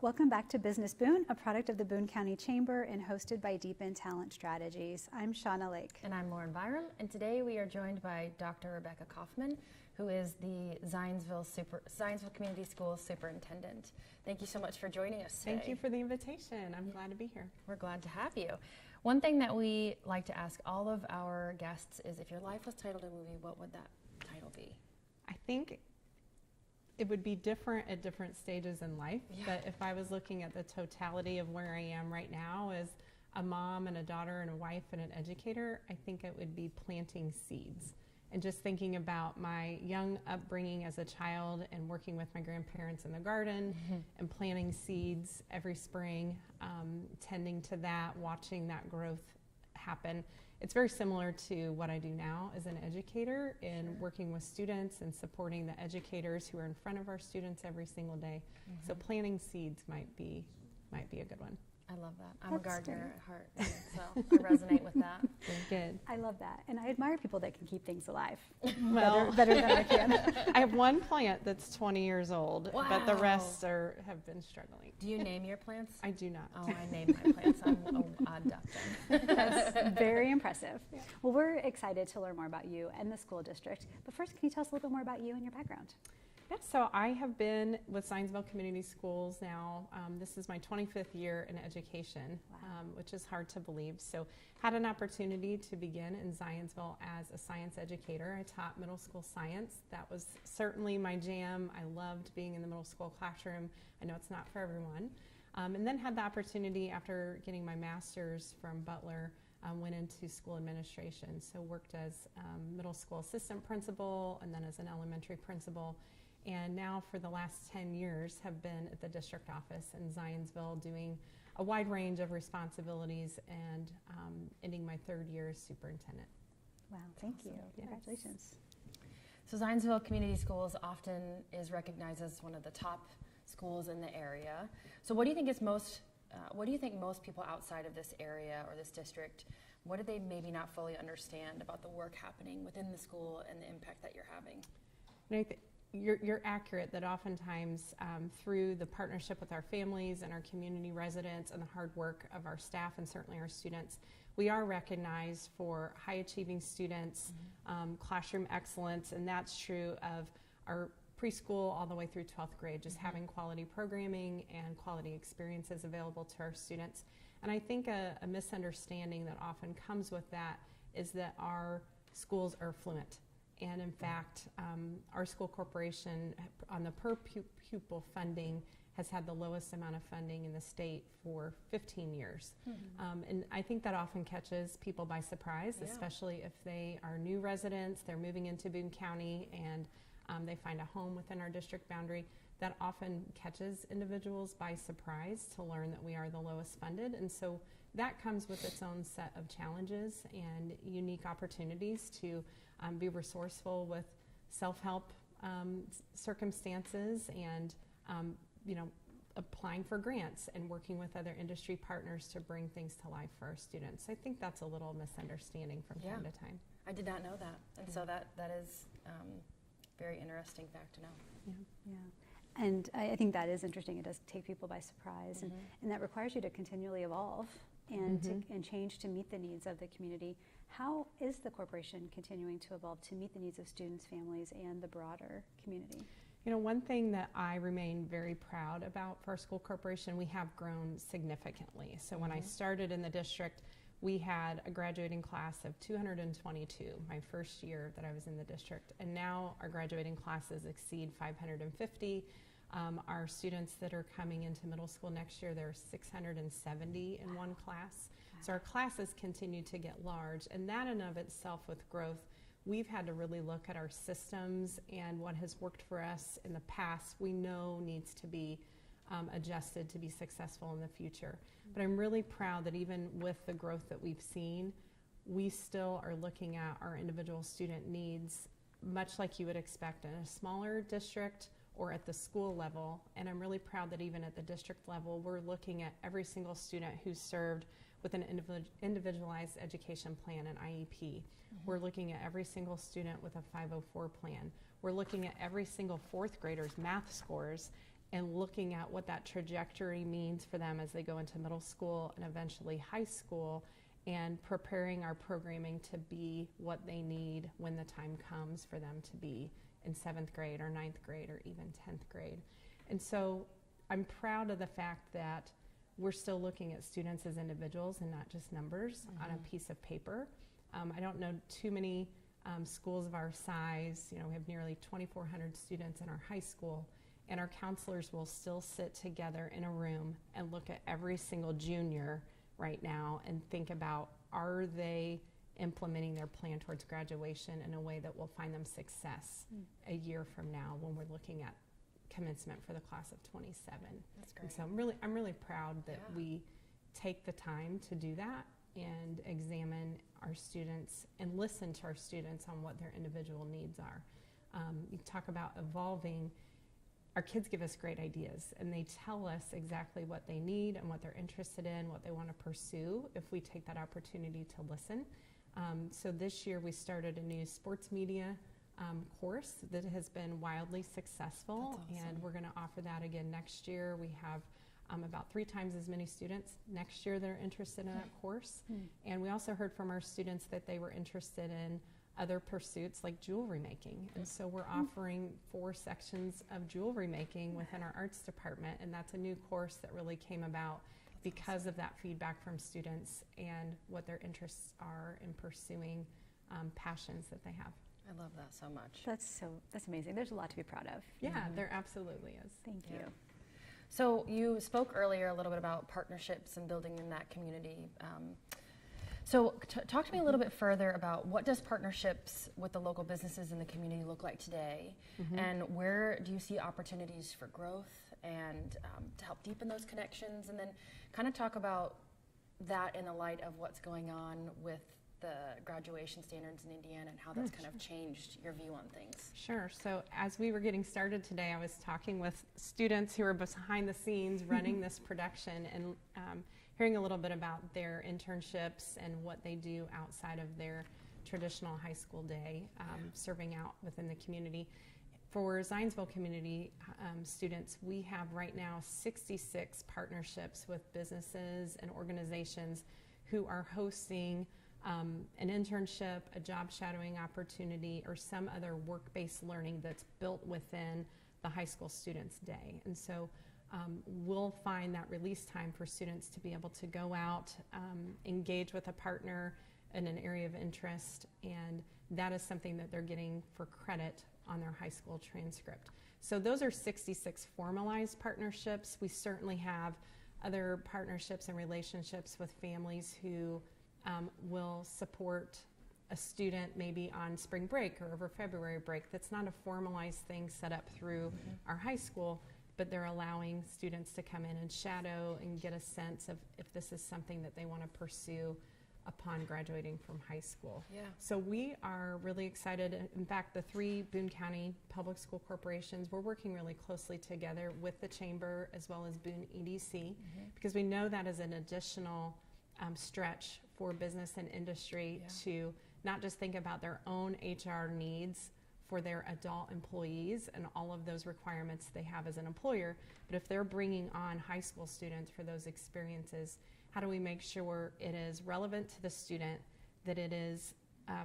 Welcome back to Business Boone, a product of the Boone County Chamber and hosted by Deepen Talent Strategies. I'm Shauna Lake. And I'm Lauren Byram, and today we are joined by Dr. Rebecca Coffman, who is the Zionsville Community Schools Superintendent. Thank you so much for joining us today. Thank you for the invitation. I'm glad to be here. We're glad to have you. One thing that we like to ask all of our guests is, if your life was titled a movie, what would that title be? I think it would be different at different stages in life, but if I was looking at the totality of where I am right now as a mom and a daughter and a wife and an educator, I think it would be planting seeds. And just thinking about my young upbringing as a child and working with my grandparents in the garden and planting seeds every spring, tending to that, watching that growth happen. It's very similar to what I do now as an educator in working with students and supporting the educators who are in front of our students every single day. So planting seeds might be a good one. I love that. I'm a gardener at heart, so I resonate with that. Very good. I love that. And I admire people that can keep things alive. Well, better than I can. I have one plant that's 20 years old, but the rest have been struggling. Do you name your plants? I do not. Oh, I name my plants. I'm an odd duck. That's very impressive. Yeah. Well, we're excited to learn more about you and the school district. But first, can you tell us a little bit more about you and your background? Yeah, so I have been with Zionsville Community Schools now. This is my 25th year in education, which is hard to believe. So had an opportunity to begin in Zionsville as a science educator. I taught middle school science. That was certainly my jam. I loved being in the middle school classroom. I know it's not for everyone. And then had the opportunity, after getting my master's from Butler, went into school administration. So worked as middle school assistant principal and then as an elementary principal. And now for the last 10 years have been at the district office in Zionsville doing a wide range of responsibilities and ending my third year as superintendent. Wow, thank you. Yes. Congratulations. So Zionsville Community Schools often is recognized as one of the top schools in the area. So what do you think is what do you think most people outside of this area or this district, what do they maybe not fully understand about the work happening within the school and the impact that you're having? And you're accurate that oftentimes through the partnership with our families and our community residents and the hard work of our staff and certainly our students, we are recognized for high achieving students, classroom excellence, and that's true of our preschool all the way through 12th grade, just having quality programming and quality experiences available to our students. And I think a misunderstanding that often comes with that is that our schools are fluent. And in fact, our school corporation on the per pupil funding has had the lowest amount of funding in the state for 15 years. And I think that often catches people by surprise, especially if they are new residents, they're moving into Boone County, and they find a home within our district boundary. That often catches individuals by surprise to learn that we are the lowest funded. And so that comes with its own set of challenges and unique opportunities to be resourceful with self-help circumstances and applying for grants and working with other industry partners to bring things to life for our students. I think that's a little misunderstanding from time to time. I did not know that, and so that is very interesting fact to know. Yeah. And I think that is interesting. It does take people by surprise, and that requires you to continually evolve and change to meet the needs of the community. How is the corporation continuing to evolve to meet the needs of students, families, and the broader community? You know, one thing that I remain very proud about for our school corporation, we have grown significantly. So when I started in the district, we had a graduating class of 222, my first year that I was in the district. And now our graduating classes exceed 550. Our students that are coming into middle school next year, there are 670 in one class. So our classes continue to get large, and that in of itself with growth, we've had to really look at our systems and what has worked for us in the past we know needs to be adjusted to be successful in the future. But I'm really proud that even with the growth that we've seen, we still are looking at our individual student needs much like you would expect in a smaller district or at the school level. And I'm really proud that even at the district level, we're looking at every single student who's served with an individualized education plan, an IEP. We're looking at every single student with a 504 plan. We're looking at every single fourth grader's math scores and looking at what that trajectory means for them as they go into middle school and eventually high school, and preparing our programming to be what they need when the time comes for them to be in 7th grade or 9th grade or even 10th grade. And so I'm proud of the fact that we're still looking at students as individuals and not just numbers on a piece of paper. I don't know too many schools of our size. You know, we have nearly 2,400 students in our high school, and our counselors will still sit together in a room and look at every single junior right now and think about, are they implementing their plan towards graduation in a way that will find them success a year from now when we're looking at commencement for the class of 27. That's great. And so I'm really proud that we take the time to do that and examine our students and listen to our students on what their individual needs are. You talk about evolving. Our kids give us great ideas, and they tell us exactly what they need and what they're interested in, what they want to pursue if we take that opportunity to listen. So this year we started a new sports media course that has been wildly successful. That's awesome. And we're going to offer that again next year. We have about 3 times as many students next year that are interested in that course. And we also heard from our students that they were interested in other pursuits like jewelry making. And so we're offering 4 sections of jewelry making within our arts department, and that's a new course that really came about because of that feedback from students and what their interests are in pursuing passions that they have. I love that so much. That's amazing. There's a lot to be proud of. Yeah, there absolutely is. Thank you. So you spoke earlier a little bit about partnerships and building in that community. So talk to me a little bit further about what does partnerships with the local businesses in the community look like today, and where do you see opportunities for growth and to help deepen those connections, and then kind of talk about that in the light of what's going on with the graduation standards in Indiana and how that's kind of changed your view on things. Sure. So as we were getting started today, I was talking with students who are behind the scenes running this production and hearing a little bit about their internships and what they do outside of their traditional high school day, serving out within the community. For Zionsville community students, we have right now 66 partnerships with businesses and organizations who are hosting an internship, a job shadowing opportunity, or some other work-based learning that's built within the high school student's day. And so we'll find that release time for students to be able to go out, engage with a partner in an area of interest, and that is something that they're getting for credit on their high school transcript. So those are 66 formalized partnerships. We certainly have other partnerships and relationships with families who will support a student maybe on spring break or over February break. That's not a formalized thing set up through our high school, but they're allowing students to come in and shadow and get a sense of if this is something that they want to pursue upon graduating from high school. Yeah. So we are really excited. In fact, the 3 Boone County Public School Corporations, we're working really closely together with the Chamber as well as Boone EDC, because we know that is an additional stretch for business and industry to not just think about their own HR needs for their adult employees and all of those requirements they have as an employer, but if they're bringing on high school students for those experiences, how do we make sure it is relevant to the student, that it is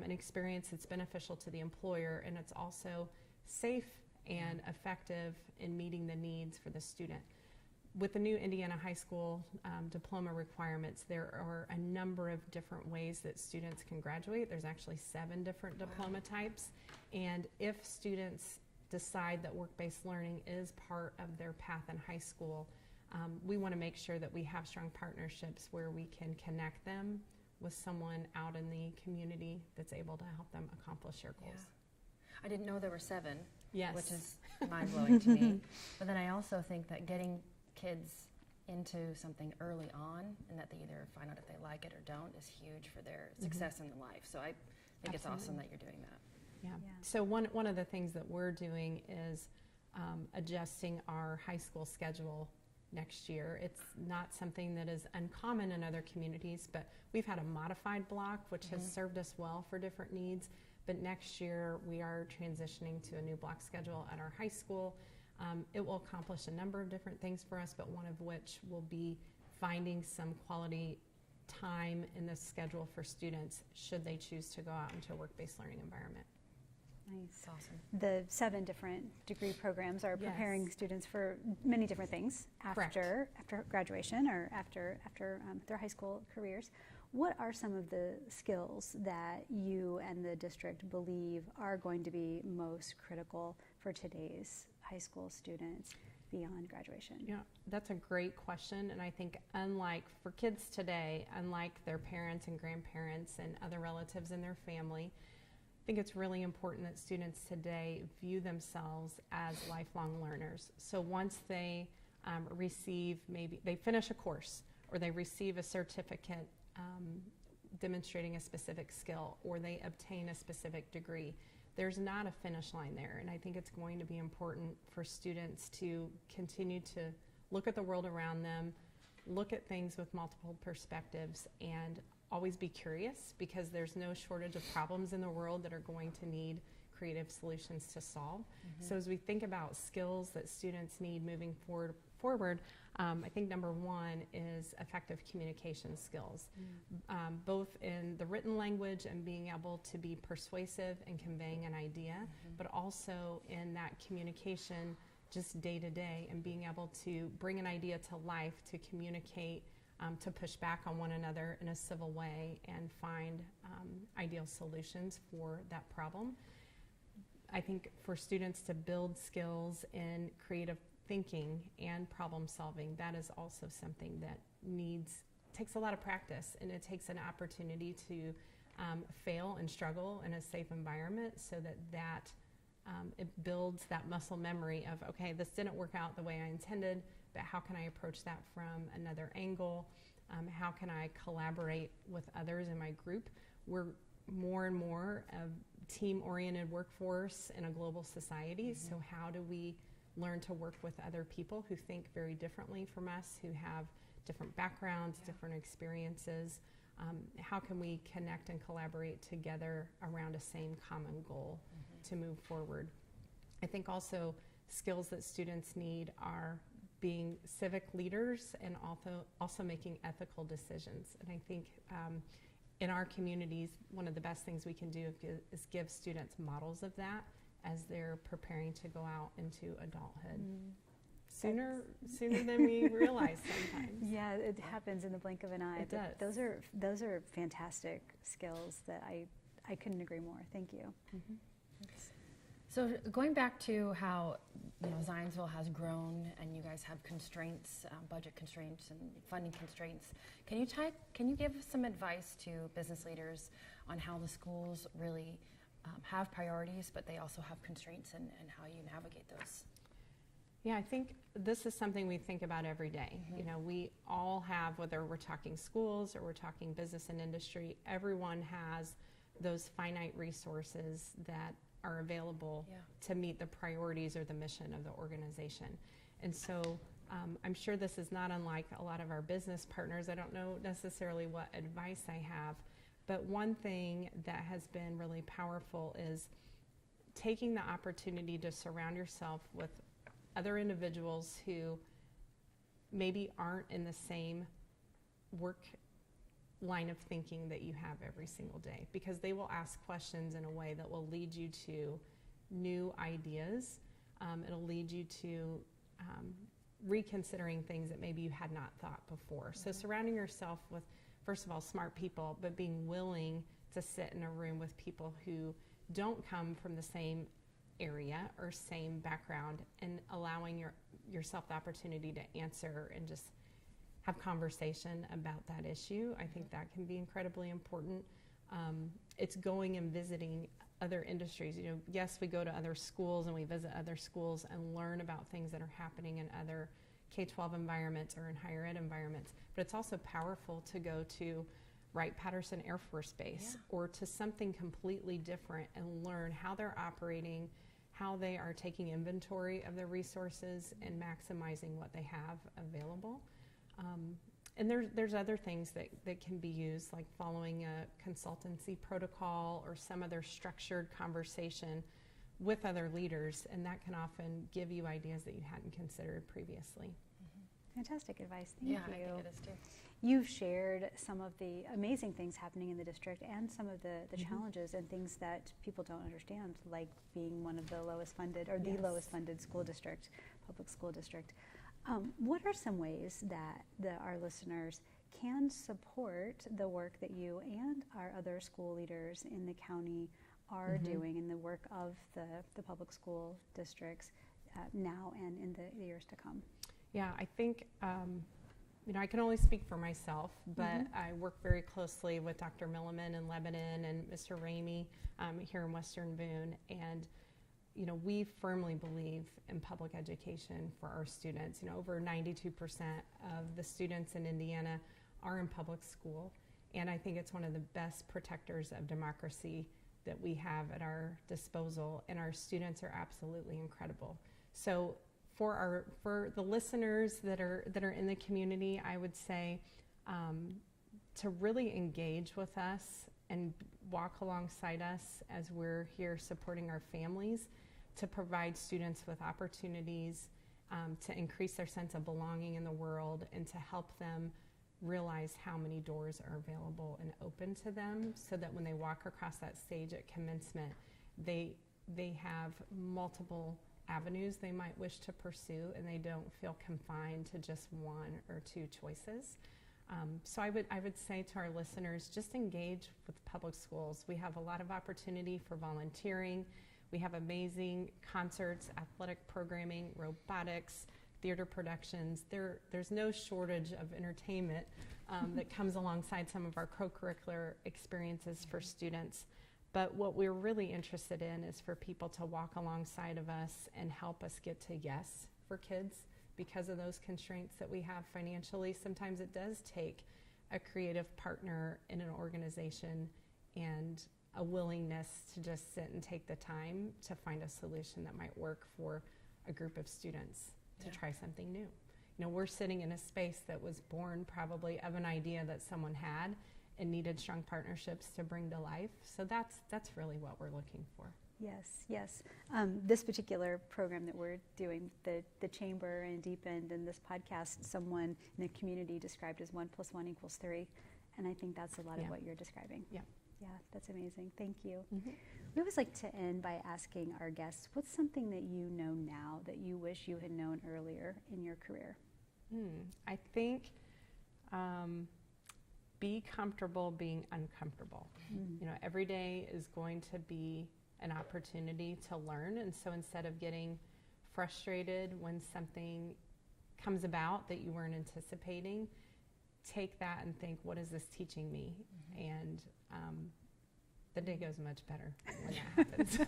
an experience that's beneficial to the employer, and it's also safe and effective in meeting the needs for the student. With the new Indiana high school diploma requirements, there are a number of different ways that students can graduate. There's actually 7 different diploma types. And if students decide that work-based learning is part of their path in high school, we want to make sure that we have strong partnerships where we can connect them with someone out in the community that's able to help them accomplish their goals. Yeah. I didn't know there were 7, Yes. which is mind-blowing to me. But then I also think that getting kids into something early on and that they either find out if they like it or don't is huge for their success in life. So I think it's awesome that you're doing that. Yeah. So one of the things that we're doing is adjusting our high school schedule next year. It's not something that is uncommon in other communities, but we've had a modified block which has served us well for different needs. But next year we are transitioning to a new block schedule at our high school. It will accomplish a number of different things for us, but one of which will be finding some quality time in the schedule for students should they choose to go out into a work-based learning environment. Nice. Awesome. The 7 different degree programs are preparing Yes. students for many different things after graduation or after their high school careers. What are some of the skills that you and the district believe are going to be most critical for today's high school students beyond graduation? Yeah, that's a great question, and I think unlike for kids today, unlike their parents and grandparents and other relatives in their family, I think it's really important that students today view themselves as lifelong learners. So once they receive, maybe they finish a course or they receive a certificate demonstrating a specific skill or they obtain a specific degree, there's not a finish line there. And I think it's going to be important for students to continue to look at the world around them, look at things with multiple perspectives, and always be curious, because there's no shortage of problems in the world that are going to need creative solutions to solve. Mm-hmm. So as we think about skills that students need moving forward, I think number one is effective communication skills, both in the written language and being able to be persuasive and conveying an idea, but also in that communication just day to day and being able to bring an idea to life, to communicate, to push back on one another in a civil way and find ideal solutions for that problem. I think for students to build skills in creative thinking and problem solving, that is also something that takes a lot of practice, and it takes an opportunity to fail and struggle in a safe environment so that it builds that muscle memory of, okay, this didn't work out the way I intended, but how can I approach that from another angle? How can I collaborate with others in my group? We're more and more a team-oriented workforce in a global society, so how do we learn to work with other people who think very differently from us, who have different backgrounds, different experiences? How can we connect and collaborate together around a same common goal to move forward? I think also skills that students need are being civic leaders and also making ethical decisions. And I think in our communities, one of the best things we can do is give students models of that as they're preparing to go out into adulthood. Sooner than we realize sometimes. Yeah, it happens in the blink of an eye. It does. Those are fantastic skills that I couldn't agree more. Thank you. So going back to how Zionsville has grown and you guys have constraints, budget constraints and funding constraints, can you give some advice to business leaders on how the schools really have priorities, but they also have constraints, and how you navigate those? Yeah, I think this is something we think about every day. We all have, whether we're talking schools or we're talking business and industry, everyone has those finite resources that are available to meet the priorities or the mission of the organization. And so I'm sure this is not unlike a lot of our business partners. I don't know necessarily what advice I have, but one thing that has been really powerful is taking the opportunity to surround yourself with other individuals who maybe aren't in the same work line of thinking that you have every single day, because they will ask questions in a way that will lead you to new ideas. It'll lead you to reconsidering things that maybe you had not thought before. So surrounding yourself with, first of all, smart people, but being willing to sit in a room with people who don't come from the same area or same background, and allowing yourself the opportunity to answer and just have conversation about that issue. I think that can be incredibly important. It's going and visiting other industries. Yes, we go to other schools and we visit other schools and learn about things that are happening in other K-12 environments or in higher ed environments, but it's also powerful to go to Wright-Patterson Air Force Base or to something completely different and learn how they're operating, how they are taking inventory of their resources and maximizing what they have available. And there's other things that can be used, like following a consultancy protocol or some other structured conversation with other leaders, and that can often give you ideas that you hadn't considered previously. Fantastic advice. Thank you. I think it is too. You've shared some of the amazing things happening in the district and some of the challenges and things that people don't understand, like being one of the lowest funded or the lowest funded school district, public school district. What are some ways that our listeners can support the work that you and our other school leaders in the county are doing in the work of the public school districts now and in the years to come? Yeah, I think, I can only speak for myself, but I work very closely with Dr. Milliman in Lebanon and Mr. Ramey here in Western Boone. And, we firmly believe in public education for our students. Over 92% of the students in Indiana are in public school. And I think it's one of the best protectors of democracy that we have at our disposal. And our students are absolutely incredible. So for the listeners that are in the community, I would say to really engage with us and walk alongside us as we're here supporting our families, to provide students with opportunities to increase their sense of belonging in the world, and to help them realize how many doors are available and open to them, so that when they walk across that stage at commencement, they have multiple avenues they might wish to pursue, and they don't feel confined to just one or two choices. So I would say to our listeners, just engage with public schools. We have a lot of opportunity for volunteering. We have amazing concerts, athletic programming, robotics, theater productions. There's no shortage of entertainment that comes alongside some of our co-curricular experiences for students. But what we're really interested in is for people to walk alongside of us and help us get to yes for kids. Because of those constraints that we have financially, sometimes it does take a creative partner in an organization and a willingness to just sit and take the time to find a solution that might work for a group of students to try something new. We're sitting in a space that was born probably of an idea that someone had and needed strong partnerships to bring to life. So that's really what we're looking for. Yes. This particular program that we're doing, the Chamber and Deep End, and this podcast, someone in the community described as 1 + 1 = 3. And I think that's a lot of what you're describing. Yeah. Yeah, that's amazing. Thank you. We always like to end by asking our guests, what's something that you know now that you wish you had known earlier in your career? I think be comfortable being uncomfortable. Every day is going to be an opportunity to learn, and so instead of getting frustrated when something comes about that you weren't anticipating, take that and think, what is this teaching me? And the day goes much better when that happens.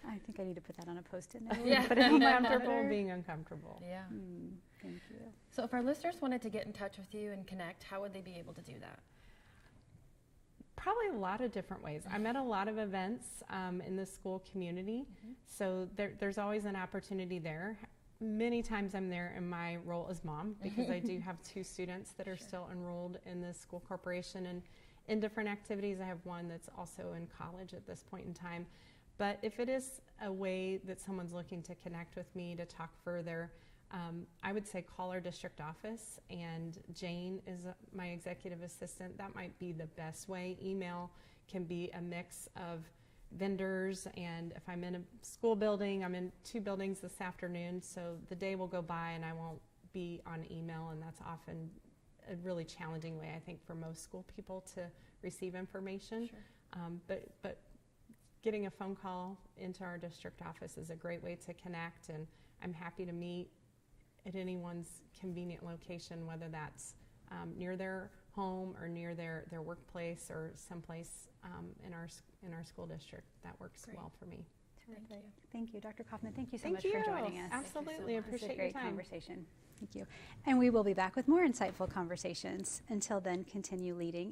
I think I need to put that on a Post-it note. Yeah. Put it on my Comfortable monitor. being uncomfortable. Yeah. Thank you. So if our listeners wanted to get in touch with you and connect, how would they be able to do that? Probably a lot of different ways. I'm at a lot of events in the school community, so there's always an opportunity there. Many times I'm there in my role as mom, because I do have 2 students that are still enrolled in the school corporation and in different activities. I have one that's also in college at this point in time. But if it is a way that someone's looking to connect with me to talk further, I would say call our district office, and Jane is my executive assistant. That might be the best way. Email can be a mix of vendors, and if I'm in a school building, I'm in 2 buildings this afternoon, so the day will go by and I won't be on email, and that's often a really challenging way, I think, for most school people to receive information. But getting a phone call into our district office is a great way to connect, and I'm happy to meet at anyone's convenient location, whether that's near their home or near their workplace or someplace in our school district. That works well for me. Terrific. Thank you, Dr. Kaufman. Thank you so Thank much you. for joining us. Absolutely. Thank you so much. Appreciate It's a your great time. conversation. Thank you. And we will be back with more insightful conversations. Until then, continue leading